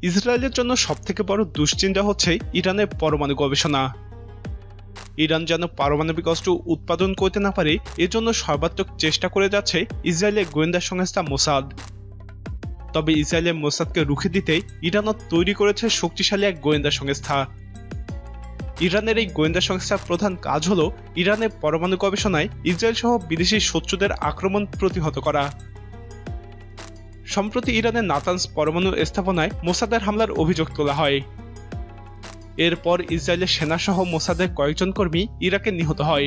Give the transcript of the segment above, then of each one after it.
ইসরায়েলের জন্য সবথেকে বড় দুশ্চিন্তা হচ্ছে ইরানের পরমাণু গবেষণা। ইরান যেন পারমাণবিক অস্ত্র উৎপাদন করতে না পারে এজন্য সর্বাত্মক চেষ্টা করে যাচ্ছে ইসরায়েলের গোয়েন্দা সংস্থা মোসাদ। তবে ইসরায়েলের মোসাদকে রুখে দিতে ইরানও তৈরি করেছে শক্তিশালী এক গোয়েন্দা সংস্থা। ইরানের এই গোয়েন্দা সংস্থার প্রধান কাজ হল ইরানের পরমাণু গবেষণায় ইসরায়েল সহ বিদেশি শত্রুদের আক্রমণ প্রতিহত করা। সম্প্রতি ইরানের নাতানজ পরমাণু স্থাপনায় মোসাদের হামলার অভিযোগ তোলা হয়। এরপর ইসরায়েলের সেনাসহ মোসাদের কয়েকজন কর্মী ইরাকে নিহত হয়।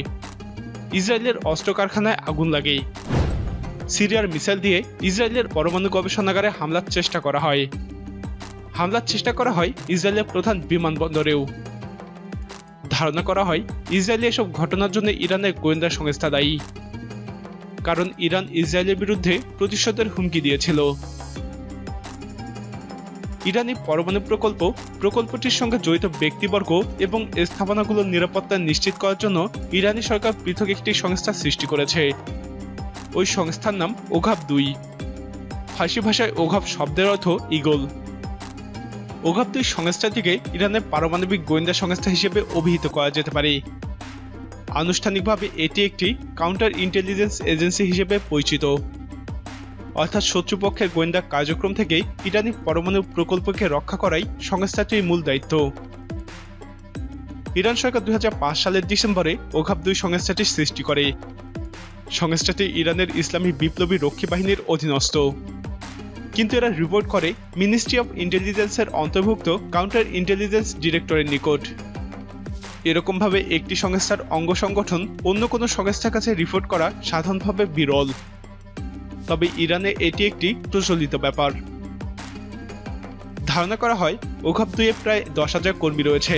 ইসরায়েলের অস্ত্র কারখানায় আগুন লাগে। সিরিয়ার মিসাইল দিয়ে ইসরায়েলের পরমাণু গবেষণাগারে হামলার চেষ্টা করা হয় ইসরায়েলের প্রধান বিমানবন্দরেও। ধারণা করা হয় ইসরায়েলে এসব ঘটনার জন্য ইরানের গোয়েন্দা সংস্থা দায়ী, কারণ ইরান ইসরায়েলের বিরুদ্ধে প্রতিশোধের হুমকি দিয়েছিল। ইরানি পরমাণু প্রকল্পটির সঙ্গে জড়িত ব্যক্তিবর্গ এবং স্থাপনাগুলোর নিরাপত্তা নিশ্চিত করার জন্য ইরানি সরকার পৃথক একটি সংস্থা সৃষ্টি করেছে। ওই সংস্থার নাম ওঘাব-2। ফার্সি ভাষায় ওঘাব শব্দের অর্থ ঈগল। ওঘাব-2 সংস্থাটিকে ইরানের পারমাণবিক গোয়েন্দা সংস্থা হিসেবে অভিহিত করা যেতে পারে। আনুষ্ঠানিকভাবে এটি একটি কাউন্টার ইন্টেলিজেন্স এজেন্সি হিসেবে পরিচিত, অর্থাৎ শত্রুপক্ষের গোয়েন্দা কার্যক্রম থেকে ইরানি পরমাণু প্রকল্পকে রক্ষা করাই সংস্থাটির মূল দায়িত্ব। ইরান সরকার 2005 সালের ডিসেম্বরে ওঘাব-2 সংস্থাটি সৃষ্টি করে। সংস্থাটি ইরানের ইসলামী বিপ্লবী রক্ষী বাহিনীর অধীনস্থ, কিন্তু এরা রিপোর্ট করে মিনিস্ট্রি অফ ইন্টেলিজেন্সের অন্তর্ভুক্ত কাউন্টার ইন্টেলিজেন্স ডিরেক্টরের নিকট। এরকমভাবে একটি সংস্থার অঙ্গ সংগঠন অন্য কোনো সংস্থার কাছে রিপোর্ট করা সাধারণভাবে বিরল, তবে ইরানে এটি একটি প্রচলিত ব্যাপার। ধারণা করা হয় ওঘাব-2 এ প্রায় 10,000 কর্মী রয়েছে।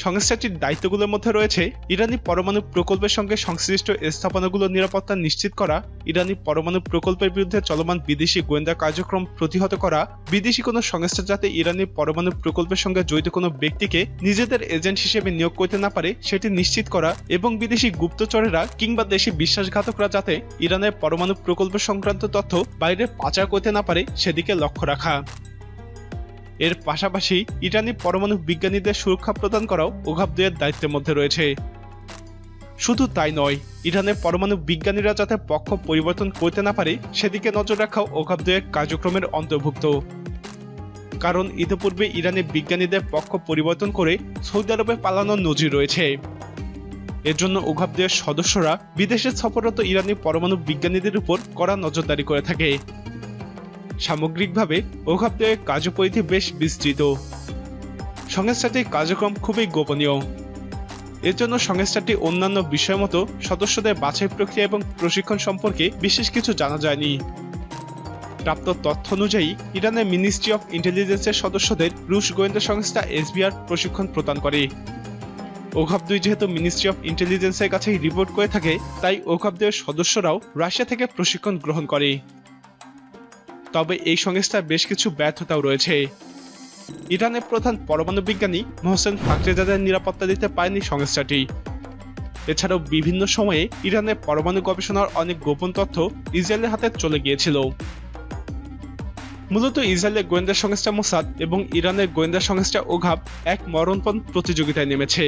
সংস্থাটির দায়িত্বগুলোর মধ্যে রয়েছে ইরানি পরমাণু প্রকল্পের সঙ্গে সংশ্লিষ্ট স্থাপনাগুলোর নিরাপত্তা নিশ্চিত করা, ইরানি পরমাণু প্রকল্পের বিরুদ্ধে চলমান বিদেশি গোয়েন্দা কার্যক্রম প্রতিহত করা, বিদেশি কোনো সংস্থা যাতে ইরানি পরমাণু প্রকল্পের সঙ্গে জড়িত কোনো ব্যক্তিকে নিজেদের এজেন্ট হিসেবে নিয়োগ করতে না পারে সেটি নিশ্চিত করা, এবং বিদেশি গুপ্তচরেরা কিংবা দেশি বিশ্বাসঘাতকরা যাতে ইরানের পরমাণু প্রকল্প সংক্রান্ত তথ্য বাইরে পাচার করতে না পারে সেদিকে লক্ষ্য রাখা। এর পাশাপাশি ইরানি পরমাণু বিজ্ঞানীদের সুরক্ষা প্রদান করাও ওঘাব-2 এর দায়িত্বের মধ্যে রয়েছে। শুধু তাই নয়, ইরানের পরমাণু বিজ্ঞানীরা যাতে পক্ষ পরিবর্তন করতে না পারে সেদিকে নজর রাখাও ওঘাব-2 এর কার্যক্রমের অন্তর্ভুক্ত। কারণ ইতিপূর্বে ইরানি বিজ্ঞানীদের পক্ষ পরিবর্তন করে সৌদি আরবে পালানোর নজির রয়েছে। এর জন্য ওঘাব-2 এর সদস্যরা বিদেশে সফররত ইরানি পরমাণু বিজ্ঞানীদের উপর কড়া নজরদারি করে থাকে। সামগ্রিকভাবে ওঘাব-2 এর কার্যপরিধি বেশ বিস্তৃত। সংস্থাটির কার্যক্রম খুবই গোপনীয়। এর জন্য সংস্থাটি অন্যান্য বিষয়ের মতো সদস্যদের বাছাই প্রক্রিয়া এবং প্রশিক্ষণ সম্পর্কে বিশেষ কিছু জানা যায়নি। প্রাপ্ত তথ্য অনুযায়ী ইরানের মিনিস্ট্রি অফ ইন্টেলিজেন্সের সদস্যদের রুশ গোয়েন্দা সংস্থা এসবিআর প্রশিক্ষণ প্রদান করে। ওঘাব-2 যেহেতু মিনিস্ট্রি অফ ইন্টেলিজেন্সের কাছেই রিপোর্ট করে থাকে, তাই ওঘাব-2 এর সদস্যরাও রাশিয়া থেকে প্রশিক্ষণ গ্রহণ করে। তবে এই সংস্থার বেশ কিছু ব্যর্থতাও রয়েছে। ইরানের প্রধান পরমাণু বিজ্ঞানী মোহসেন ফাখরিজাদের নিরাপত্তা দিতে পারেনি সংস্থাটি। এছাড়াও বিভিন্ন সময়ে ইরানের পরমাণু গবেষণার অনেক গোপন তথ্য ইসরায়েলের হাতে চলে গিয়েছিল। মূলত ইসরায়েলের গোয়েন্দা সংস্থা মোসাদ এবং ইরানের গোয়েন্দা সংস্থা ওঘাব এক মরণপণ প্রতিযোগিতায় নেমেছে।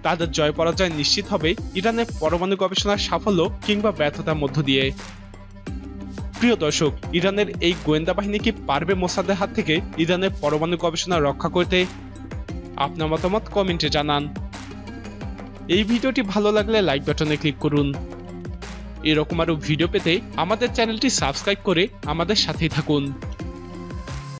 তাদের জয় পরাজয় নিশ্চিত হবে ইরানের পরমাণু গবেষণার সাফল্য কিংবা ব্যর্থতার মধ্য দিয়ে। প্রিয় দর্শক, ইরানের এই গোয়েন্দা বাহিনী কি পারবে মোসাদের হাত থেকে ইরানের পরমাণু গবেষণা রক্ষা করতে? আপনার মতামত কমেন্টে জানান। এই ভিডিওটি ভালো লাগলে লাইক বাটনে ক্লিক করুন। এরকম আরো ভিডিও পেতে আমাদের চ্যানেলটি সাবস্ক্রাইব করে আমাদের সাথেই থাকুন।